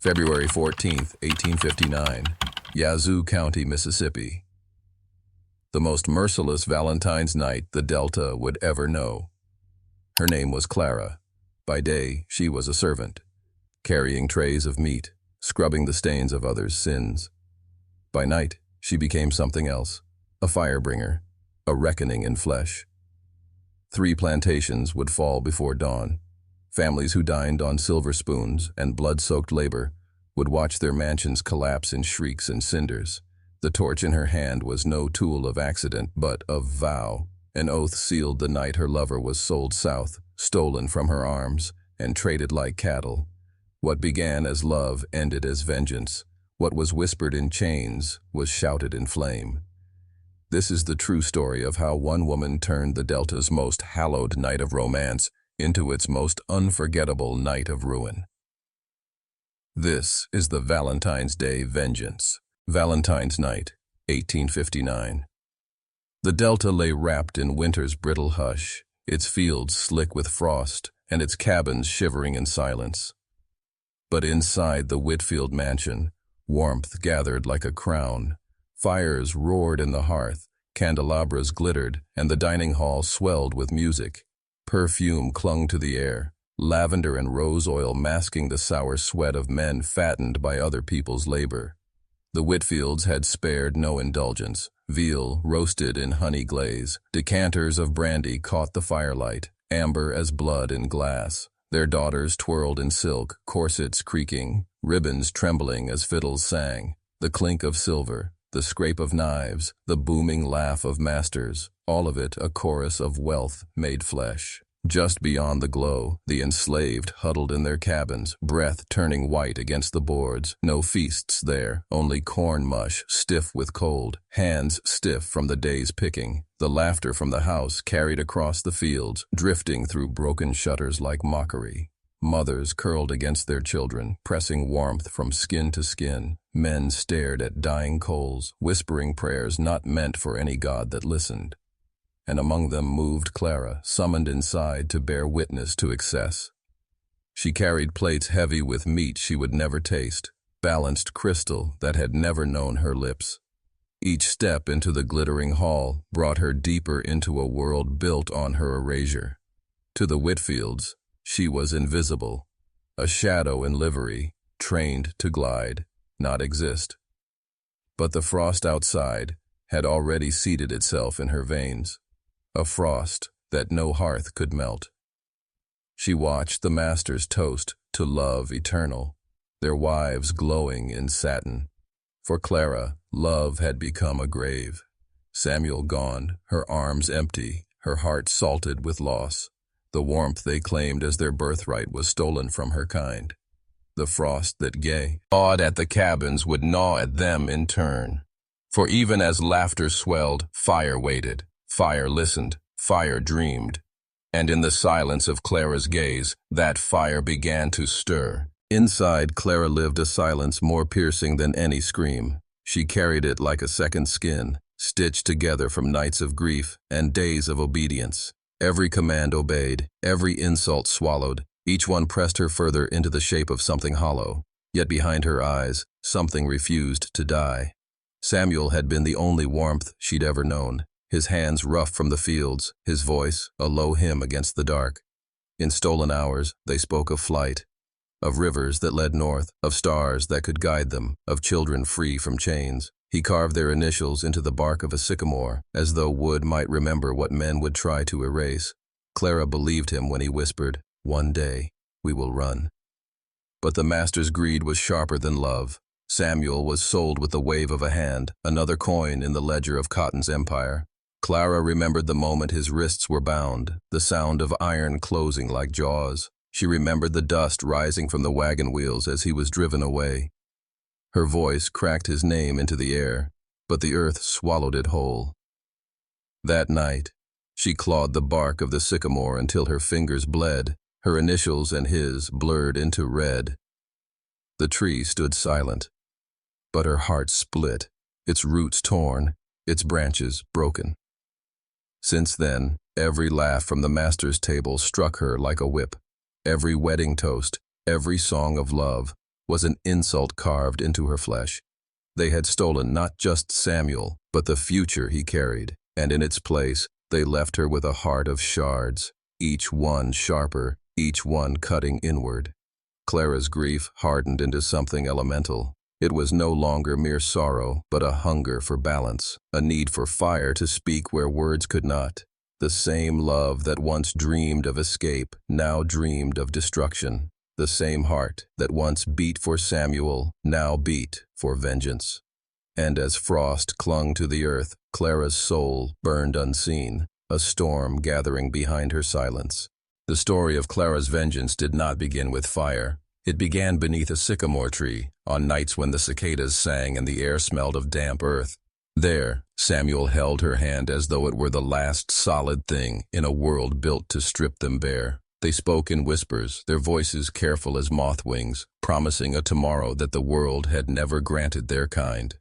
February 14th, 1859, Yazoo County, Mississippi. The most merciless Valentine's night the Delta would ever know. Her name was Clara. By day, she was a servant, carrying trays of meat, scrubbing the stains of others' sins. By night, she became something else, a firebringer, a reckoning in flesh. 3 plantations would fall before dawn. Families who dined on silver spoons and blood-soaked labor would watch their mansions collapse in shrieks and cinders. The torch in her hand was no tool of accident, but of vow. An oath sealed the night her lover was sold south, stolen from her arms, and traded like cattle. What began as love ended as vengeance. What was whispered in chains was shouted in flame. This is the true story of how one woman turned the Delta's most hallowed night of romance into its most unforgettable night of ruin. This is the Valentine's Day Vengeance. Valentine's Night, 1859. The Delta lay wrapped in winter's brittle hush, its fields slick with frost, and its cabins shivering in silence. But inside the Whitfield mansion, warmth gathered like a crown. Fires roared in the hearth, candelabras glittered, and the dining hall swelled with music. Perfume clung to the air, lavender and rose oil masking the sour sweat of men fattened by other people's labor. The Whitfields had spared no indulgence. Veal roasted in honey glaze, decanters of brandy caught the firelight, amber as blood in glass. Their daughters twirled in silk, corsets creaking, ribbons trembling as fiddles sang. The clink of silver, the scrape of knives, the booming laugh of masters, all of it a chorus of wealth made flesh. Just beyond the glow, the enslaved huddled in their cabins, breath turning white against the boards. No feasts there, only corn mush, stiff with cold, hands stiff from the day's picking. The laughter from the house carried across the fields, drifting through broken shutters like mockery. Mothers curled against their children, pressing warmth from skin to skin. Men stared at dying coals, whispering prayers not meant for any god that listened. And among them moved Clara, summoned inside to bear witness to excess. She carried plates heavy with meat she would never taste, balanced crystal that had never known her lips. Each step into the glittering hall brought her deeper into a world built on her erasure. To the Whitfields, she was invisible, a shadow in livery, trained to glide, not exist. But the frost outside had already seated itself in her veins, a frost that no hearth could melt. She watched the masters toast to love eternal, their wives glowing in satin. For Clara, love had become a grave. Samuel gone, her arms empty, her heart salted with loss. The warmth they claimed as their birthright was stolen from her kind. The frost that gnawed at the cabins would gnaw at them in turn. For even as laughter swelled, fire waited, fire listened, fire dreamed. And in the silence of Clara's gaze, that fire began to stir. Inside, Clara lived a silence more piercing than any scream. She carried it like a second skin, stitched together from nights of grief and days of obedience. Every command obeyed, every insult swallowed. Each one pressed her further into the shape of something hollow. Yet behind her eyes, something refused to die. Samuel had been the only warmth she'd ever known. His hands rough from the fields, his voice a low hymn against the dark. In stolen hours, they spoke of flight, of rivers that led north, of stars that could guide them, of children free from chains. He carved their initials into the bark of a sycamore, as though wood might remember what men would try to erase. Clara believed him when he whispered, "One day, we will run." But the master's greed was sharper than love. Samuel was sold with the wave of a hand, another coin in the ledger of Cotton's empire. Clara remembered the moment his wrists were bound, the sound of iron closing like jaws. She remembered the dust rising from the wagon wheels as he was driven away. Her voice cracked his name into the air, but the earth swallowed it whole. That night, she clawed the bark of the sycamore until her fingers bled, her initials and his blurred into red. The tree stood silent, but her heart split, its roots torn, its branches broken. Since then, every laugh from the master's table struck her like a whip. Every wedding toast, every song of love, was an insult carved into her flesh. They had stolen not just Samuel, but the future he carried, and in its place, they left her with a heart of shards, each one sharper, each one cutting inward. Clara's grief hardened into something elemental. It was no longer mere sorrow, but a hunger for balance, a need for fire to speak where words could not. The same love that once dreamed of escape now dreamed of destruction. The same heart that once beat for Samuel now beat for vengeance. And as frost clung to the earth, Clara's soul burned unseen, a storm gathering behind her silence. The story of Clara's vengeance did not begin with fire. It began beneath a sycamore tree, on nights when the cicadas sang and the air smelled of damp earth. There, Samuel held her hand as though it were the last solid thing in a world built to strip them bare. They spoke in whispers, their voices careful as moth wings, promising a tomorrow that the world had never granted their kind.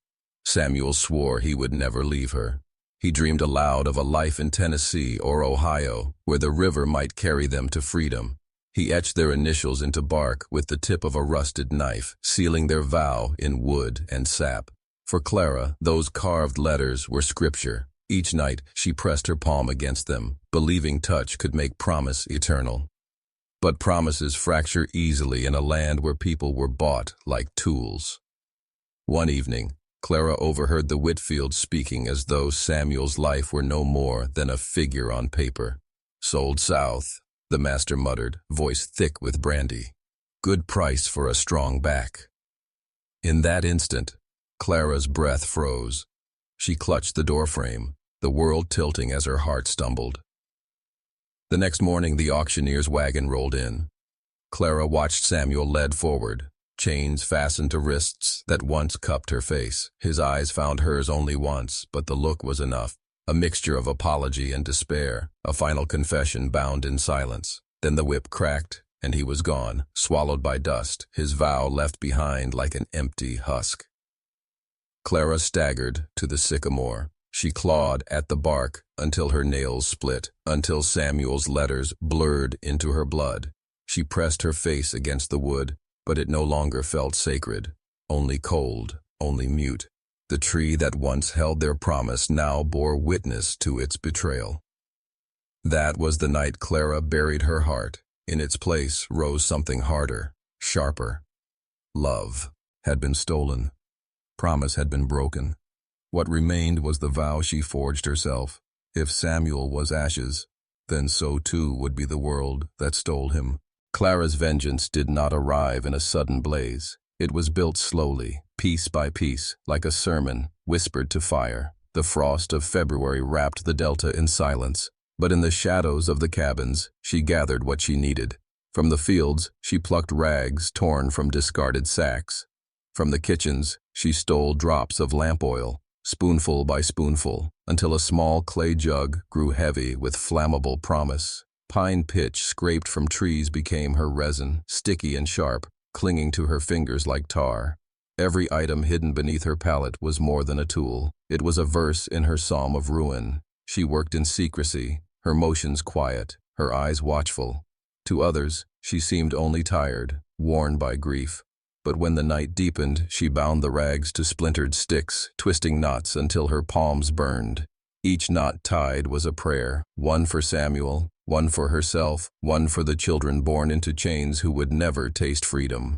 Samuel swore he would never leave her. He dreamed aloud of a life in Tennessee or Ohio, where the river might carry them to freedom. He etched their initials into bark with the tip of a rusted knife, sealing their vow in wood and sap. For Clara, those carved letters were scripture. Each night she pressed her palm against them, believing touch could make promise eternal. But promises fracture easily in a land where people were bought like tools. One evening, Clara overheard the Whitfields speaking as though Samuel's life were no more than a figure on paper. "Sold south," the master muttered, voice thick with brandy. "Good price for a strong back." In that instant, Clara's breath froze. She clutched the doorframe, the world tilting as her heart stumbled. The next morning, the auctioneer's wagon rolled in. Clara watched Samuel led forward, chains fastened to wrists that once cupped her face. His eyes found hers only once, but the look was enough. A mixture of apology and despair, a final confession bound in silence. Then the whip cracked, and he was gone, swallowed by dust, his vow left behind like an empty husk. Clara staggered to the sycamore. She clawed at the bark until her nails split, until Samuel's letters blurred into her blood. She pressed her face against the wood, but it no longer felt sacred, only cold, only mute. The tree that once held their promise now bore witness to its betrayal. That was the night Clara buried her heart. In its place rose something harder, sharper. Love had been stolen. Promise had been broken. What remained was the vow she forged herself. If Samuel was ashes, then so too would be the world that stole him. Clara's vengeance did not arrive in a sudden blaze. It was built slowly, piece by piece, like a sermon, whispered to fire. The frost of February wrapped the delta in silence, but in the shadows of the cabins, she gathered what she needed. From the fields, she plucked rags torn from discarded sacks. From the kitchens, she stole drops of lamp oil, spoonful by spoonful, until a small clay jug grew heavy with flammable promise. Pine pitch scraped from trees became her resin, sticky and sharp, clinging to her fingers like tar. Every item hidden beneath her palette was more than a tool. It was a verse in her psalm of ruin. She worked in secrecy, her motions quiet, her eyes watchful. To others, she seemed only tired, worn by grief. But when the night deepened, she bound the rags to splintered sticks, twisting knots until her palms burned. Each knot tied was a prayer, one for Samuel, one for herself, one for the children born into chains who would never taste freedom.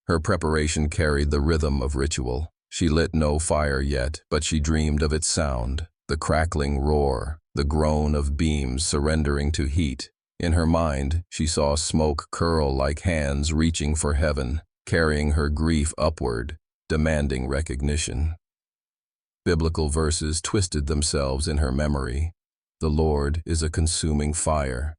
Her preparation carried the rhythm of ritual. She lit no fire yet, but she dreamed of its sound, the crackling roar, the groan of beams surrendering to heat. In her mind, she saw smoke curl like hands reaching for heaven, carrying her grief upward, demanding recognition. Biblical verses twisted themselves in her memory. The Lord is a consuming fire.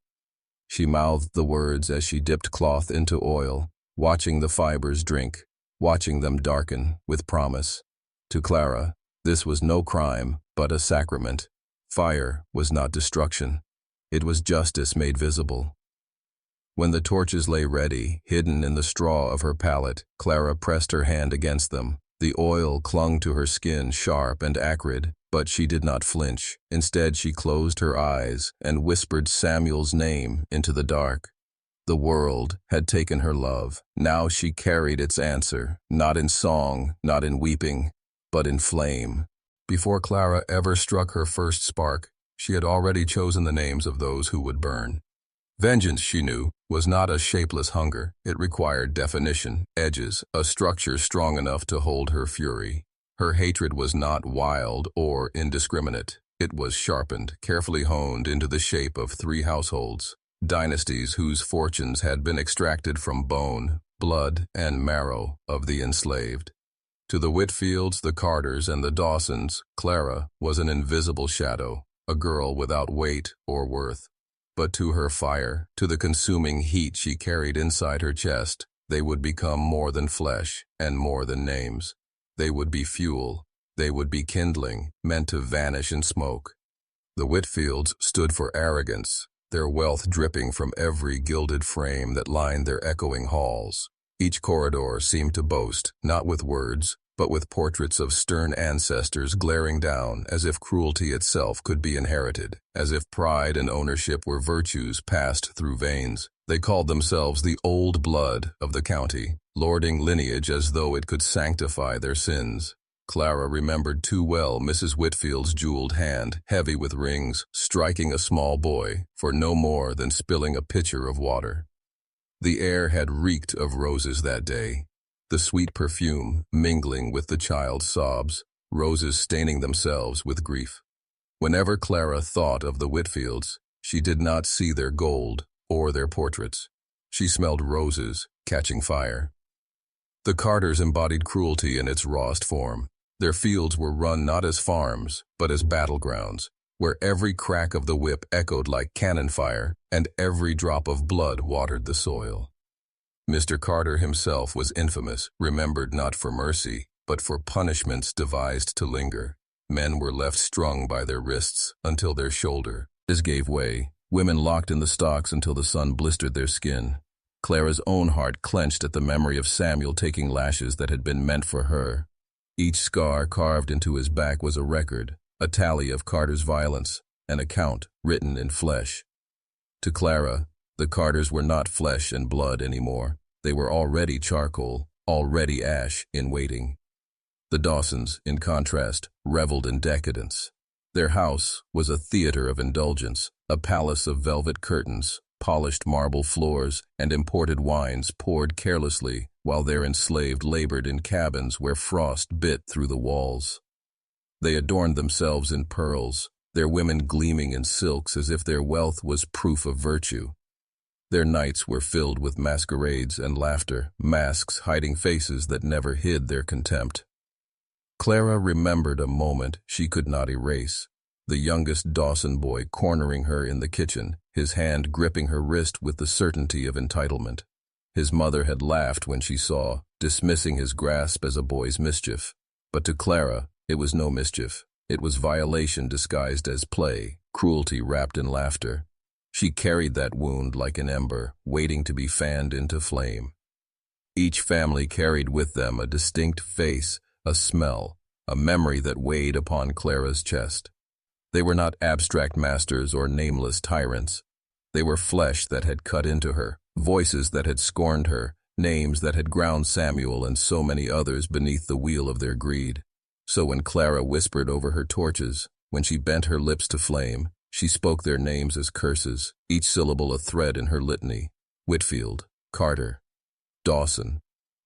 She mouthed the words as she dipped cloth into oil, watching the fibers drink, watching them darken with promise. To Clara, this was no crime, but a sacrament. Fire was not destruction. It was justice made visible. When the torches lay ready, hidden in the straw of her pallet, Clara pressed her hand against them. The oil clung to her skin, sharp and acrid, but she did not flinch. Instead, she closed her eyes and whispered Samuel's name into the dark. The world had taken her love. Now she carried its answer, not in song, not in weeping, but in flame. Before Clara ever struck her first spark, she had already chosen the names of those who would burn. Vengeance, she knew, was not a shapeless hunger. It required definition, edges, a structure strong enough to hold her fury. Her hatred was not wild or indiscriminate. It was sharpened, carefully honed into the shape of 3 households, dynasties whose fortunes had been extracted from bone, blood, and marrow of the enslaved. To the Whitfields, the Carters, and the Dawsons, Clara was an invisible shadow, a girl without weight or worth. But to her fire, to the consuming heat she carried inside her chest, they would become more than flesh and more than names. They would be fuel. They would be kindling, meant to vanish in smoke. The Whitfields stood for arrogance, their wealth dripping from every gilded frame that lined their echoing halls. Each corridor seemed to boast, not with words, but with portraits of stern ancestors glaring down, as if cruelty itself could be inherited, as if pride and ownership were virtues passed through veins. They called themselves the old blood of the county, lording lineage as though it could sanctify their sins. Clara remembered too well Mrs. Whitfield's jeweled hand, heavy with rings, striking a small boy for no more than spilling a pitcher of water. The air had reeked of roses that day, the sweet perfume mingling with the child's sobs, roses staining themselves with grief. Whenever Clara thought of the Whitfields, she did not see their gold or their portraits. She smelled roses catching fire. The Carters embodied cruelty in its rawest form. Their fields were run not as farms, but as battlegrounds, where every crack of the whip echoed like cannon fire, and every drop of blood watered the soil. Mr. Carter himself was infamous, remembered not for mercy, but for punishments devised to linger. Men were left strung by their wrists until their shoulders gave way, women locked in the stocks until the sun blistered their skin. Clara's own heart clenched at the memory of Samuel taking lashes that had been meant for her. Each scar carved into his back was a record, a tally of Carter's violence, an account written in flesh. To Clara, the Carters were not flesh and blood anymore. They were already charcoal, already ash in waiting. The Dawsons, in contrast, reveled in decadence. Their house was a theater of indulgence, a palace of velvet curtains, polished marble floors, and imported wines poured carelessly while their enslaved labored in cabins where frost bit through the walls. They adorned themselves in pearls, their women gleaming in silks as if their wealth was proof of virtue. Their nights were filled with masquerades and laughter, masks hiding faces that never hid their contempt. Clara remembered a moment she could not erase. The youngest Dawson boy cornering her in the kitchen, his hand gripping her wrist with the certainty of entitlement. His mother had laughed when she saw, dismissing his grasp as a boy's mischief. But to Clara, it was no mischief. It was violation disguised as play, cruelty wrapped in laughter. She carried that wound like an ember, waiting to be fanned into flame. Each family carried with them a distinct face, a smell, a memory that weighed upon Clara's chest. They were not abstract masters or nameless tyrants. They were flesh that had cut into her, voices that had scorned her, names that had ground Samuel and so many others beneath the wheel of their greed. So when Clara whispered over her torches, when she bent her lips to flame, she spoke their names as curses, each syllable a thread in her litany. Whitfield, Carter, Dawson.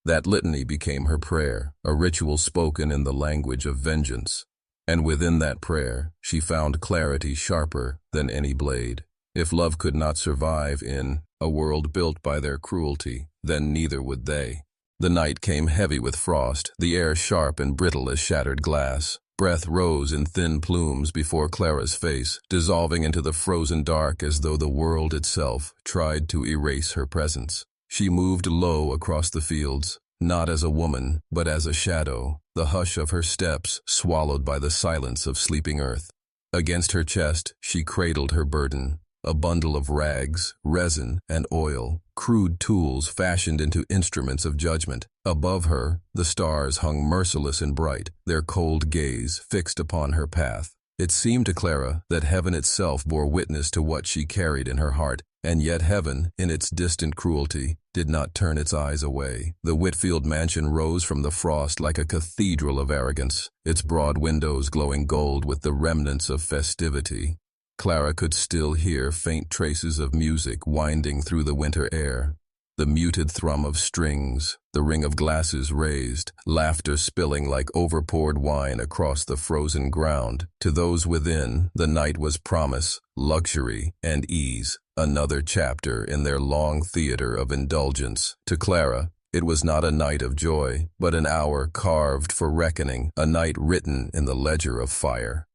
That litany became her prayer, a ritual spoken in the language of vengeance. And within that prayer, she found clarity sharper than any blade. If love could not survive in a world built by their cruelty, then neither would they. The night came heavy with frost, the air sharp and brittle as shattered glass. Breath rose in thin plumes before Clara's face, dissolving into the frozen dark as though the world itself tried to erase her presence. She moved low across the fields, not as a woman, but as a shadow, the hush of her steps swallowed by the silence of sleeping earth. Against her chest, she cradled her burden, a bundle of rags, resin, and oil, crude tools fashioned into instruments of judgment. Above her, the stars hung merciless and bright, their cold gaze fixed upon her path. It seemed to Clara that heaven itself bore witness to what she carried in her heart, And yet heaven, in its distant cruelty, did not turn its eyes away. The Whitfield mansion rose from the frost like a cathedral of arrogance, its broad windows glowing gold with the remnants of festivity. Clara could still hear faint traces of music winding through the winter air. The muted thrum of strings, the ring of glasses raised, laughter spilling like overpoured wine across the frozen ground. To those within, the night was promise, luxury, and ease, another chapter in their long theater of indulgence. To Clara, it was not a night of joy, but an hour carved for reckoning, a night written in the ledger of fire.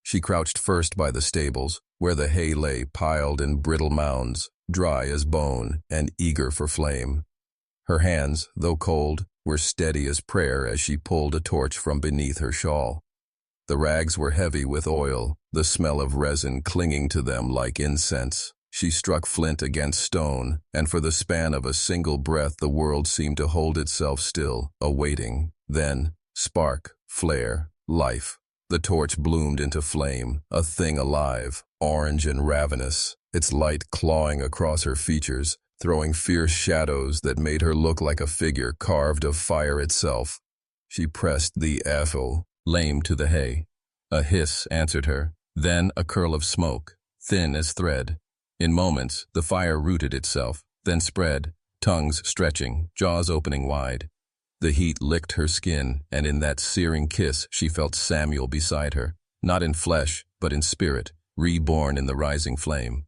She crouched first by the stables, where the hay lay piled in brittle mounds, dry as bone and eager for flame. Her hands, though cold, were steady as prayer as she pulled a torch from beneath her shawl. The rags were heavy with oil, the smell of resin clinging to them like incense. She struck flint against stone, and for the span of a single breath the world seemed to hold itself still, awaiting. Then, spark, flare, life. The torch bloomed into flame, a thing alive, orange and ravenous, its light clawing across her features, throwing fierce shadows that made her look like a figure carved of fire itself. She pressed the flame to the hay. A hiss answered her, then a curl of smoke, thin as thread. In moments, the fire rooted itself, then spread, tongues stretching, jaws opening wide. The heat licked her skin, and in that searing kiss she felt Samuel beside her, not in flesh, but in spirit, reborn in the rising flame.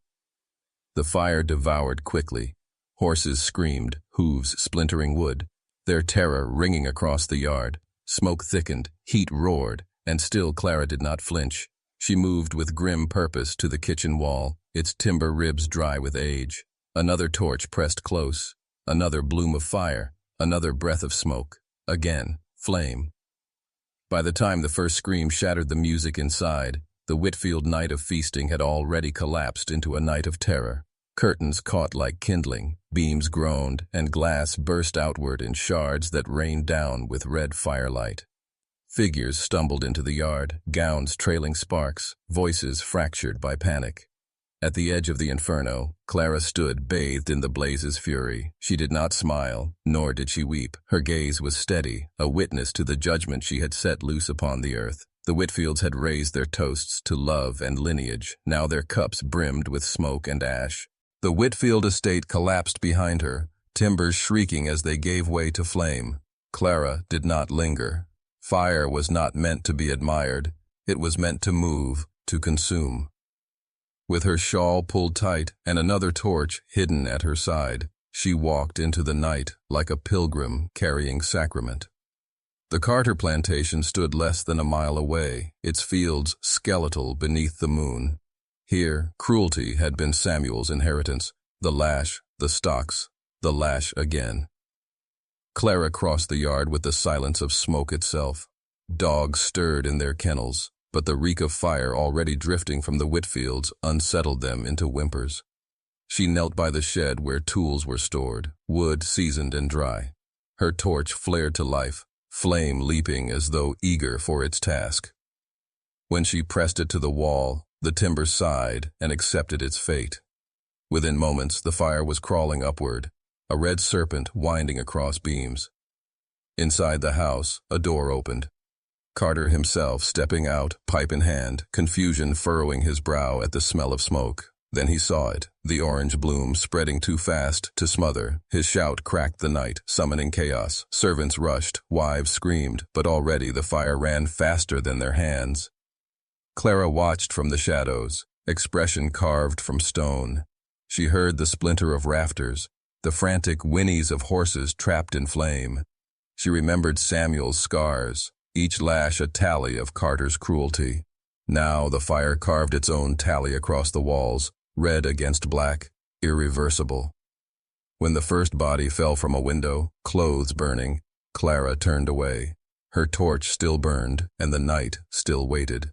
The fire devoured quickly. Horses screamed, hooves splintering wood, their terror ringing across the yard. Smoke thickened, heat roared, and still Clara did not flinch. She moved with grim purpose to the kitchen wall, its timber ribs dry with age. Another torch pressed close, another bloom of fire, another breath of smoke, again, flame. By the time the first scream shattered the music inside, the Whitfield night of feasting had already collapsed into a night of terror. Curtains caught like kindling, beams groaned, and glass burst outward in shards that rained down with red firelight. Figures stumbled into the yard, gowns trailing sparks, voices fractured by panic. At the edge of the inferno, Clara stood bathed in the blaze's fury. She did not smile, nor did she weep. Her gaze was steady, a witness to the judgment she had set loose upon the earth. The Whitfields had raised their toasts to love and lineage. Now their cups brimmed with smoke and ash. The Whitfield estate collapsed behind her, timbers shrieking as they gave way to flame. Clara did not linger. Fire was not meant to be admired. It was meant to move, to consume. With her shawl pulled tight and another torch hidden at her side, she walked into the night like a pilgrim carrying sacrament. The Carter plantation stood less than a mile away, its fields skeletal beneath the moon. Here, cruelty had been Samuel's inheritance, the lash, the stocks, the lash again. Clara crossed the yard with the silence of smoke itself. Dogs stirred in their kennels, but the reek of fire already drifting from the Whitfields unsettled them into whimpers. She knelt by the shed where tools were stored, wood seasoned and dry. Her torch flared to life, flame leaping as though eager for its task. When she pressed it to the wall, the timber sighed and accepted its fate. Within moments, the fire was crawling upward, a red serpent winding across beams. Inside the house, a door opened. Carter himself stepping out, pipe in hand, confusion furrowing his brow at the smell of smoke. Then he saw it, the orange bloom spreading too fast to smother. His shout cracked the night, summoning chaos. Servants rushed, wives screamed, but already the fire ran faster than their hands. Clara watched from the shadows, expression carved from stone. She heard the splinter of rafters, the frantic whinnies of horses trapped in flame. She remembered Samuel's scars, each lash a tally of Carter's cruelty. Now the fire carved its own tally across the walls, red against black, irreversible. When the first body fell from a window, clothes burning, Clara turned away. Her torch still burned, and the night still waited.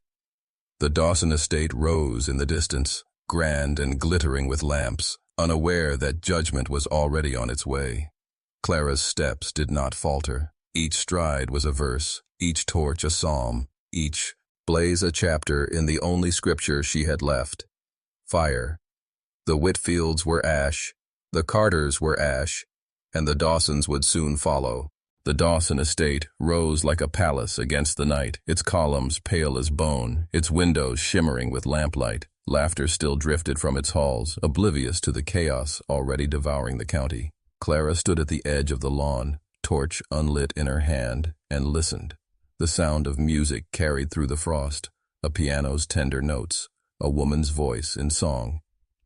The Dawson estate rose in the distance, grand and glittering with lamps, unaware that judgment was already on its way. Clara's steps did not falter. Each stride was a verse, each torch a psalm, each blaze a chapter in the only scripture she had left. Fire, The Whitfields were ash, the Carters were ash, and the Dawsons would soon follow. The Dawson estate rose like a palace against the night, its columns pale as bone, its windows shimmering with lamplight. Laughter still drifted from its halls, oblivious to the chaos already devouring the county. Clara stood at the edge of the lawn, torch unlit in her hand, and listened. The sound of music carried through the frost, a piano's tender notes, a woman's voice in song.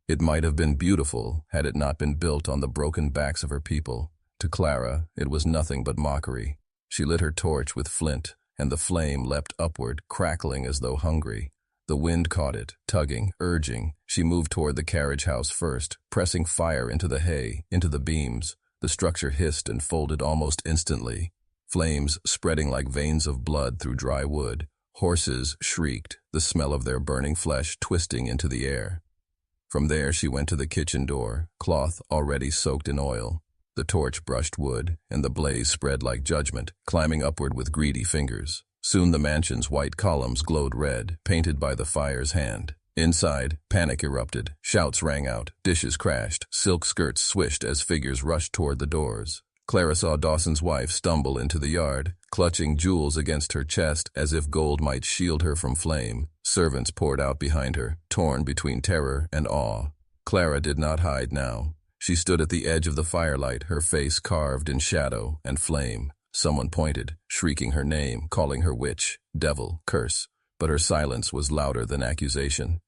It might have been beautiful had it not been built on the broken backs of her people. To Clara, it was nothing but mockery. She lit her torch with flint, and the flame leapt upward, crackling as though hungry. The wind caught it, tugging, urging. She moved toward the carriage house first, pressing fire into the hay, into the beams. The structure hissed and folded almost instantly, flames spreading like veins of blood through dry wood. Horses shrieked, the smell of their burning flesh twisting into the air. From there she went to the kitchen door, cloth already soaked in oil. The torch brushed wood, and the blaze spread like judgment, climbing upward with greedy fingers. Soon the mansion's white columns glowed red, painted by the fire's hand. Inside, panic erupted. Shouts rang out, dishes crashed, silk skirts swished as figures rushed toward the doors. Clara saw Dawson's wife stumble into the yard, clutching jewels against her chest as if gold might shield her from flame. Servants poured out behind her, torn between terror and awe. Clara did not hide now. She stood at the edge of the firelight, her face carved in shadow and flame. Someone pointed, shrieking her name, calling her witch, devil, curse, but her silence was louder than accusation.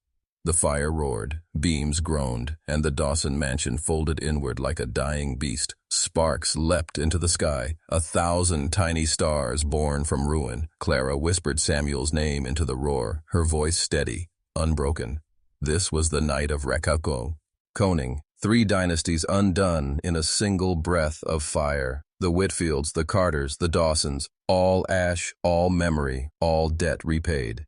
The fire roared, beams groaned, and the Dawson mansion folded inward like a dying beast. Sparks leapt into the sky, 1,000 tiny stars born from ruin. Clara whispered Samuel's name into the roar, her voice steady, unbroken. This was the night of Rococo. Coning, 3 dynasties undone in a single breath of fire. The Whitfields, the Carters, the Dawsons, all ash, all memory, all debt repaid.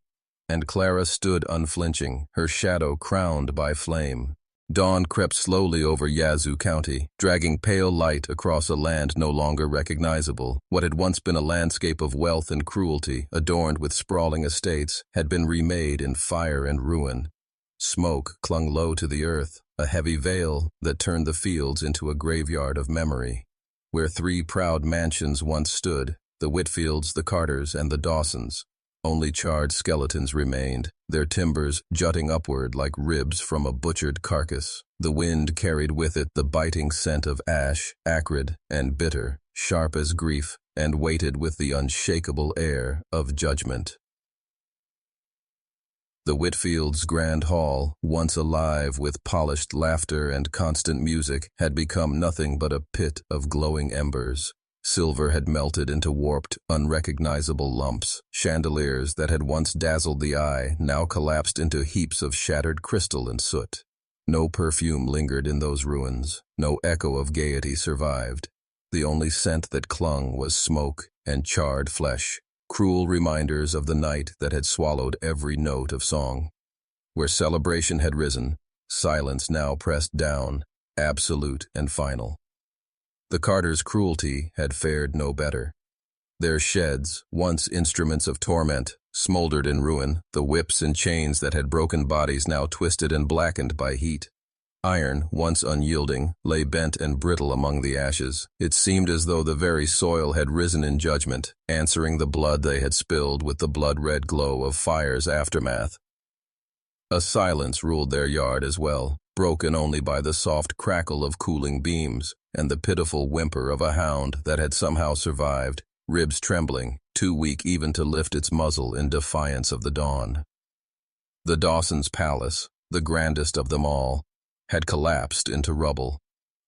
And Clara stood unflinching, her shadow crowned by flame. Dawn crept slowly over Yazoo County, dragging pale light across a land no longer recognizable. What had once been a landscape of wealth and cruelty, adorned with sprawling estates, had been remade in fire and ruin. Smoke clung low to the earth, a heavy veil that turned the fields into a graveyard of memory. Where 3 proud mansions once stood, the Whitfields, the Carters, and the Dawsons, only charred skeletons remained, their timbers jutting upward like ribs from a butchered carcass. The wind carried with it the biting scent of ash, acrid and bitter, sharp as grief, and weighted with the unshakable air of judgment. The Whitfields' grand hall, once alive with polished laughter and constant music, had become nothing but a pit of glowing embers. Silver had melted into warped, unrecognizable lumps. Chandeliers that had once dazzled the eye now collapsed into heaps of shattered crystal and soot. No perfume lingered in those ruins. No echo of gaiety survived. The only scent that clung was smoke and charred flesh, cruel reminders of the night that had swallowed every note of song. Where celebration had risen, silence now pressed down, absolute and final. The Carters' cruelty had fared no better. Their sheds, once instruments of torment, smoldered in ruin, the whips and chains that had broken bodies now twisted and blackened by heat. Iron, once unyielding, lay bent and brittle among the ashes. It seemed as though the very soil had risen in judgment, answering the blood they had spilled with the blood-red glow of fire's aftermath. A silence ruled their yard as well, broken only by the soft crackle of cooling beams and the pitiful whimper of a hound that had somehow survived, ribs trembling, too weak even to lift its muzzle in defiance of the dawn. The Dawsons' palace, the grandest of them all, had collapsed into rubble.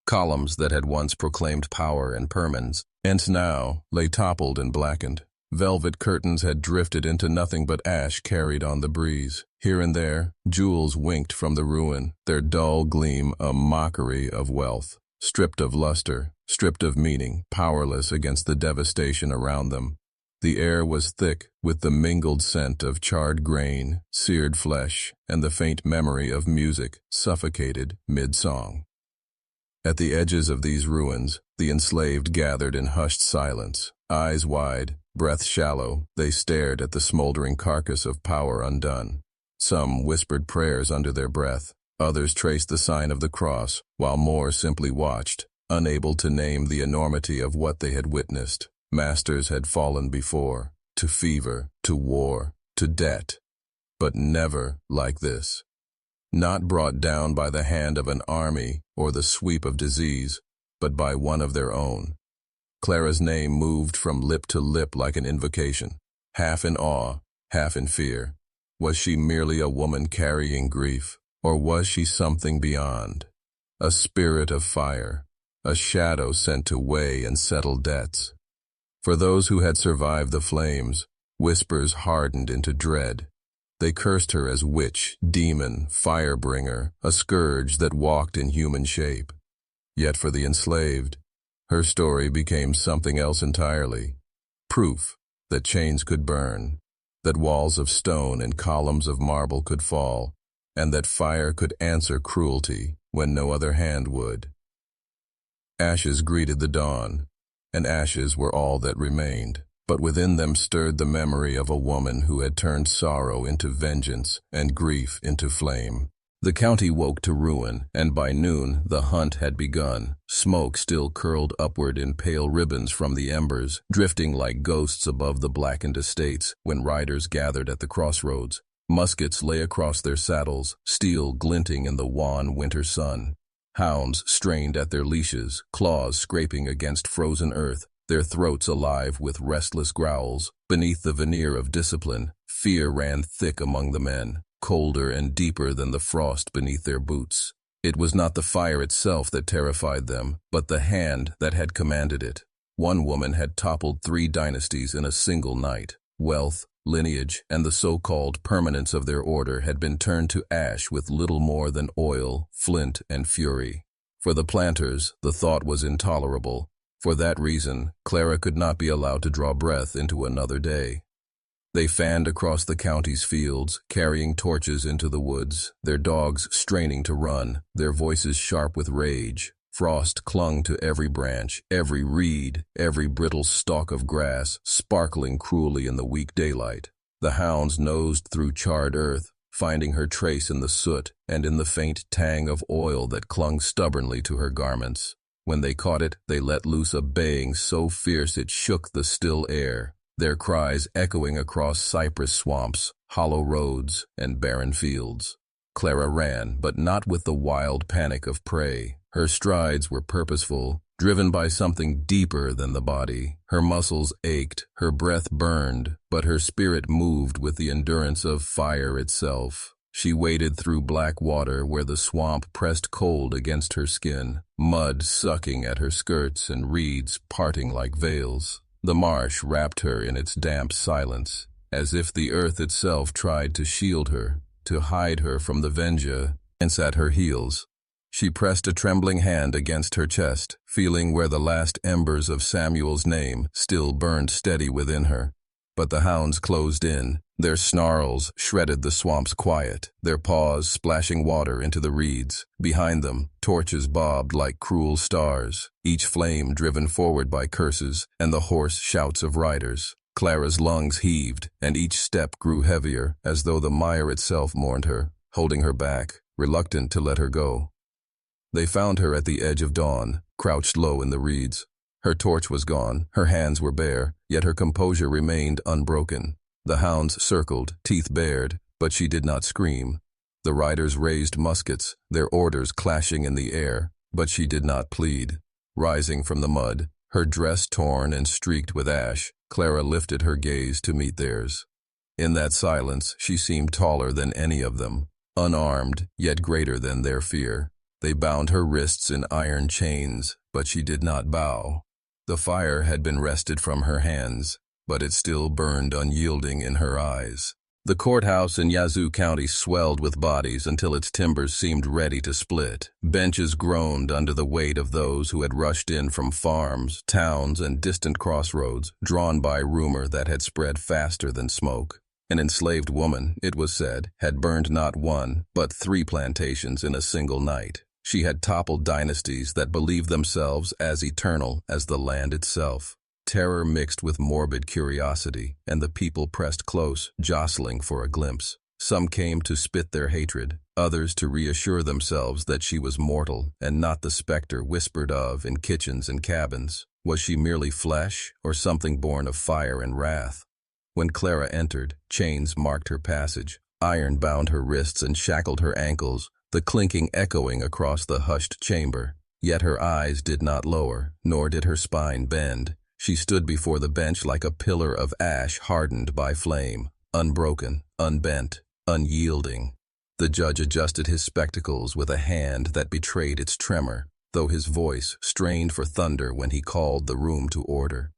Columns that had once proclaimed power and permanence, and now lay toppled and blackened. Velvet curtains had drifted into nothing but ash carried on the breeze. Here and there, jewels winked from the ruin, their dull gleam a mockery of wealth. Stripped of luster, stripped of meaning, powerless against the devastation around them. The air was thick with the mingled scent of charred grain, seared flesh, and the faint memory of music suffocated mid-song. At the edges of these ruins, the enslaved gathered in hushed silence. Eyes wide, breath shallow, they stared at the smoldering carcass of power undone. Some whispered prayers under their breath, Others traced the sign of the cross, while more simply watched, unable to name the enormity of what they had witnessed. Masters had fallen before, to fever, to war, to debt, but never like this. Not brought down by the hand of an army or the sweep of disease, but by one of their own. Clara's name moved from lip to lip like an invocation, half in awe, half in fear. Was she merely a woman carrying grief, or was she something beyond? A spirit of fire, a shadow sent to weigh and settle debts. For those who had survived the flames, whispers hardened into dread. They cursed her as witch, demon, firebringer, a scourge that walked in human shape. Yet for the enslaved, her story became something else entirely. Proof that chains could burn, that walls of stone and columns of marble could fall, and that fire could answer cruelty when no other hand would. Ashes greeted the dawn, and ashes were all that remained. But within them stirred the memory of a woman who had turned sorrow into vengeance and grief into flame. The county woke to ruin, and by noon the hunt had begun. Smoke still curled upward in pale ribbons from the embers, drifting like ghosts above the blackened estates when riders gathered at the crossroads. Muskets lay across their saddles, steel glinting in the wan winter sun. Hounds strained at their leashes, claws scraping against frozen earth, their throats alive with restless growls. Beneath the veneer of discipline, fear ran thick among the men, colder and deeper than the frost beneath their boots. It was not the fire itself that terrified them, but the hand that had commanded it. One woman had toppled 3 dynasties in a single night. Wealth, lineage, and the so-called permanence of their order had been turned to ash with little more than oil, flint, and fury. For the planters, the thought was intolerable. For that reason, Clara could not be allowed to draw breath into another day. They fanned across the county's fields, carrying torches into the woods, their dogs straining to run, their voices sharp with rage. Frost clung to every branch, every reed, every brittle stalk of grass, sparkling cruelly in the weak daylight. The hounds nosed through charred earth, finding her trace in the soot and in the faint tang of oil that clung stubbornly to her garments. When they caught it, they let loose a baying so fierce it shook the still air, their cries echoing across cypress swamps, hollow roads, and barren fields. Clara ran, but not with the wild panic of prey. Her strides were purposeful, driven by something deeper than the body. Her muscles ached, her breath burned, but her spirit moved with the endurance of fire itself. She waded through black water where the swamp pressed cold against her skin, mud sucking at her skirts and reeds parting like veils. The marsh wrapped her in its damp silence, as if the earth itself tried to shield her, to hide her from the vengeance at her heels. She pressed a trembling hand against her chest, feeling where the last embers of Samuel's name still burned steady within her. But the hounds closed in. Their snarls shredded the swamp's quiet, their paws splashing water into the reeds. Behind them, torches bobbed like cruel stars, each flame driven forward by curses and the hoarse shouts of riders. Clara's lungs heaved, and each step grew heavier, as though the mire itself mourned her, holding her back, reluctant to let her go. They found her at the edge of dawn, crouched low in the reeds. Her torch was gone, her hands were bare, yet her composure remained unbroken. The hounds circled, teeth bared, but she did not scream. The riders raised muskets, their orders clashing in the air, but she did not plead. Rising from the mud, her dress torn and streaked with ash, Clara lifted her gaze to meet theirs. In that silence, she seemed taller than any of them, unarmed, yet greater than their fear. They bound her wrists in iron chains, but she did not bow. The fire had been wrested from her hands, but it still burned unyielding in her eyes. The courthouse in Yazoo County swelled with bodies until its timbers seemed ready to split. Benches groaned under the weight of those who had rushed in from farms, towns, and distant crossroads, drawn by rumor that had spread faster than smoke. An enslaved woman, it was said, had burned not 1, but 3 plantations in a single night. She had toppled dynasties that believed themselves as eternal as the land itself. Terror mixed with morbid curiosity, and the people pressed close, jostling for a glimpse. Some came to spit their hatred, others to reassure themselves that she was mortal and not the specter whispered of in kitchens and cabins. Was she merely flesh, or something born of fire and wrath? When Clara entered, chains marked her passage. Iron bound her wrists and shackled her ankles, the clinking echoing across the hushed chamber. Yet her eyes did not lower, nor did her spine bend. She stood before the bench like a pillar of ash hardened by flame, unbroken, unbent, unyielding. The judge adjusted his spectacles with a hand that betrayed its tremor, though his voice strained for thunder when he called the room to order.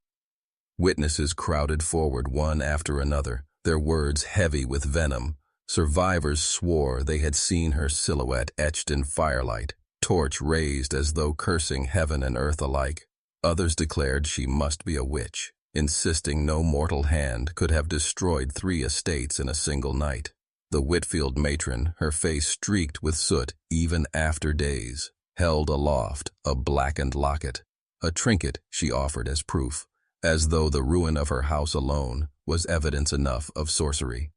Witnesses crowded forward one after another, their words heavy with venom. Survivors swore they had seen her silhouette etched in firelight, torch raised as though cursing heaven and earth alike. Others declared she must be a witch, insisting no mortal hand could have destroyed 3 estates in a single night. The Whitfield matron, her face streaked with soot even after days, held aloft a blackened locket, a trinket she offered as proof, as though the ruin of her house alone was evidence enough of sorcery.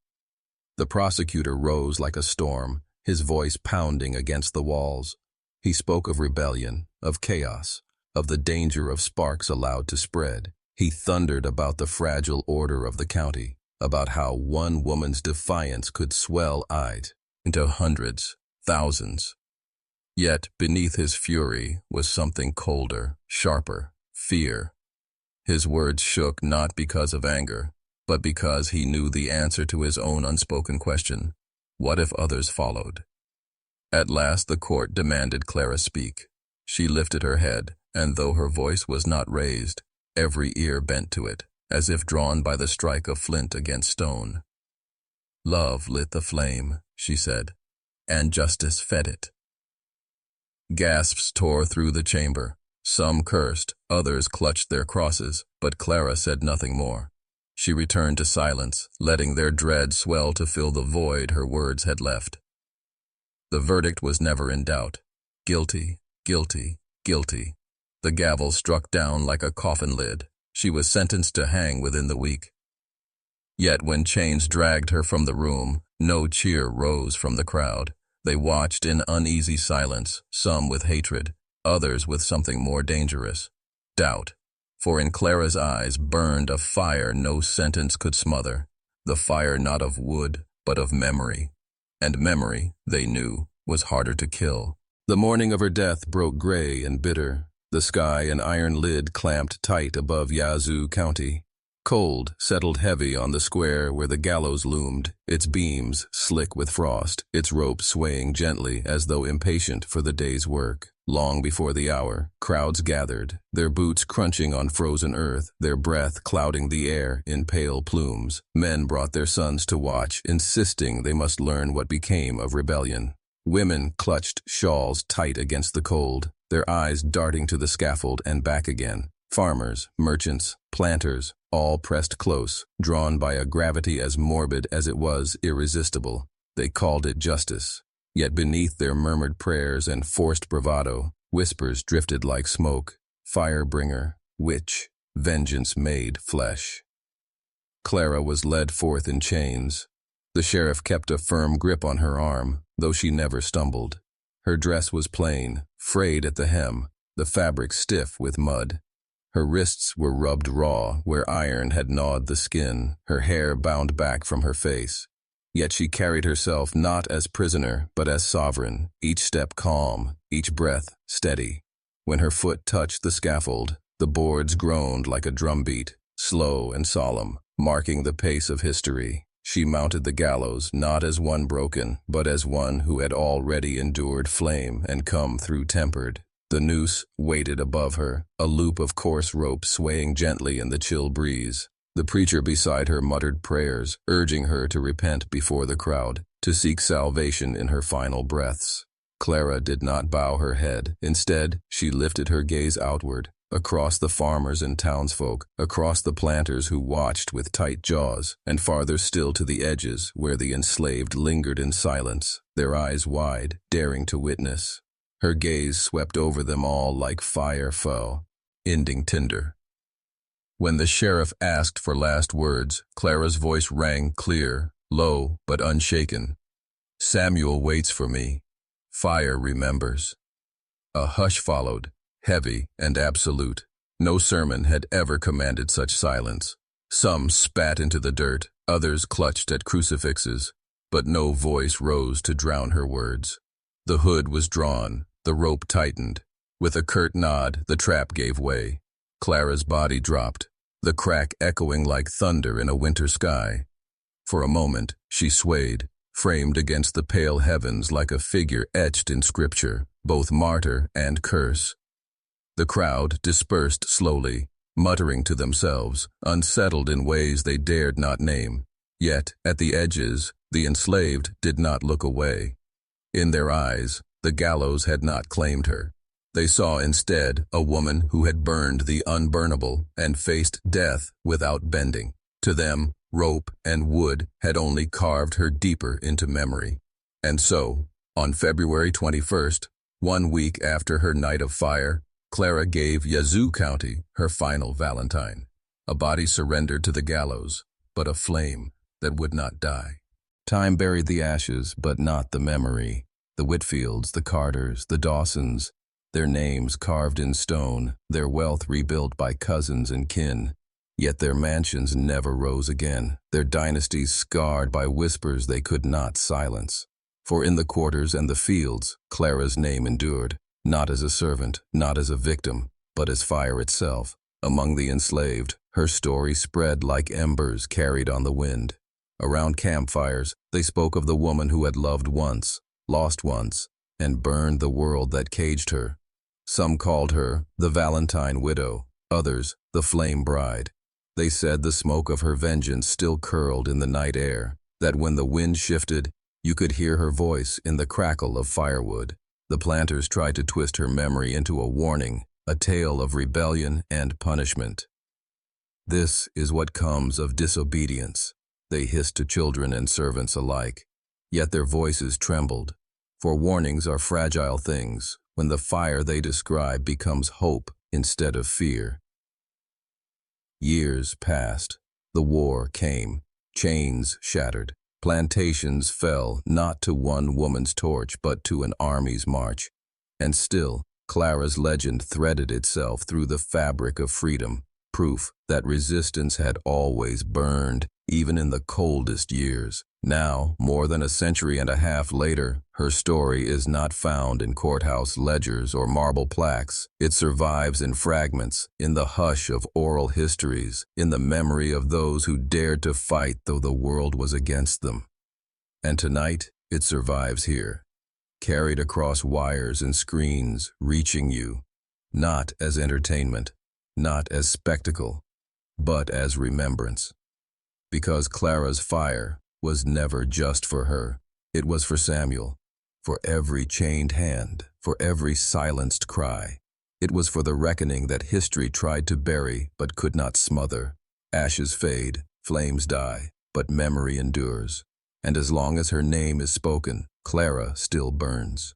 The prosecutor rose like a storm, his voice pounding against the walls. He spoke of rebellion, of chaos, of the danger of sparks allowed to spread. He thundered about the fragile order of the county, about how one woman's defiance could swell into hundreds, thousands. Yet beneath his fury was something colder, sharper, fear. His words shook not because of anger, but because he knew the answer to his own unspoken question: what if others followed? At last the court demanded Clara speak. She lifted her head, and though her voice was not raised, every ear bent to it, as if drawn by the strike of flint against stone. Love lit the flame, she said, and justice fed it. Gasps tore through the chamber. Some cursed, others clutched their crosses, but Clara said nothing more. She returned to silence, letting their dread swell to fill the void her words had left. The verdict was never in doubt. Guilty, guilty, guilty. The gavel struck down like a coffin lid. She was sentenced to hang within the week. Yet when chains dragged her from the room, no cheer rose from the crowd. They watched in uneasy silence, some with hatred, others with something more dangerous: doubt. For in Clara's eyes burned a fire no sentence could smother, the fire not of wood, but of memory. And memory, they knew, was harder to kill. The morning of her death broke gray and bitter. The sky, an iron lid clamped tight above Yazoo County. Cold settled heavy on the square where the gallows loomed, its beams slick with frost, its rope swaying gently as though impatient for the day's work. Long before the hour, crowds gathered, their boots crunching on frozen earth, their breath clouding the air in pale plumes. Men brought their sons to watch, insisting they must learn what became of rebellion. Women clutched shawls tight against the cold, their eyes darting to the scaffold and back again. Farmers, merchants, planters, all pressed close, drawn by a gravity as morbid as it was irresistible. They called it justice. Yet beneath their murmured prayers and forced bravado, whispers drifted like smoke: fire-bringer, witch, vengeance made flesh. Clara was led forth in chains. The sheriff kept a firm grip on her arm, though she never stumbled. Her dress was plain, frayed at the hem, the fabric stiff with mud. Her wrists were rubbed raw where iron had gnawed the skin, her hair bound back from her face. Yet she carried herself not as prisoner, but as sovereign, each step calm, each breath steady. When her foot touched the scaffold, the boards groaned like a drumbeat, slow and solemn, marking the pace of history. She mounted the gallows not as one broken, but as one who had already endured flame and come through tempered. The noose waited above her, a loop of coarse rope swaying gently in the chill breeze. The preacher beside her muttered prayers, urging her to repent before the crowd, to seek salvation in her final breaths. Clara did not bow her head. Instead, she lifted her gaze outward, across the farmers and townsfolk, across the planters who watched with tight jaws, and farther still to the edges where the enslaved lingered in silence, their eyes wide, daring to witness. Her gaze swept over them all like fire foe, ending tinder. When the sheriff asked for last words, Clara's voice rang clear, low but unshaken. Samuel waits for me. Fire remembers. A hush followed, heavy and absolute. No sermon had ever commanded such silence. Some spat into the dirt, others clutched at crucifixes, but no voice rose to drown her words. The hood was drawn, the rope tightened. With a curt nod, the trap gave way. Clara's body dropped, the crack echoing like thunder in a winter sky. For a moment, she swayed, framed against the pale heavens like a figure etched in scripture, both martyr and curse. The crowd dispersed slowly, muttering to themselves, unsettled in ways they dared not name. Yet, at the edges, the enslaved did not look away. In their eyes, the gallows had not claimed her. They saw instead a woman who had burned the unburnable and faced death without bending. To them, rope and wood had only carved her deeper into memory. And so, on February 21st, 1 week after her night of fire, Clara gave Yazoo County her final Valentine. A body surrendered to the gallows, but a flame that would not die. Time buried the ashes, but not the memory. The Whitfields, the Carters, the Dawsons, their names carved in stone, their wealth rebuilt by cousins and kin. Yet their mansions never rose again, their dynasties scarred by whispers they could not silence. For in the quarters and the fields, Clara's name endured, not as a servant, not as a victim, but as fire itself. Among the enslaved, her story spread like embers carried on the wind. Around campfires, they spoke of the woman who had loved once, lost once, and burned the world that caged her. Some called her the Valentine widow, others the flame bride. They said the smoke of her vengeance still curled in the night air, that when the wind shifted, you could hear her voice in the crackle of firewood. The planters tried to twist her memory into a warning, a tale of rebellion and punishment. This is what comes of disobedience, they hissed to children and servants alike. Yet their voices trembled, for warnings are fragile things when the fire they describe becomes hope instead of fear. Years passed. The war came. Chains shattered. Plantations fell not to one woman's torch but to an army's march. And still, Clara's legend threaded itself through the fabric of freedom, proof that resistance had always burned, even in the coldest years. Now, more than a century and a half later, her story is not found in courthouse ledgers or marble plaques. It survives in fragments, in the hush of oral histories, in the memory of those who dared to fight though the world was against them. And tonight, it survives here, carried across wires and screens, reaching you, not as entertainment, not as spectacle, but as remembrance. Because Clara's fire was never just for her. It was for Samuel, for every chained hand, for every silenced cry. It was for the reckoning that history tried to bury but could not smother. Ashes fade, flames die, but memory endures. And as long as her name is spoken, Clara still burns.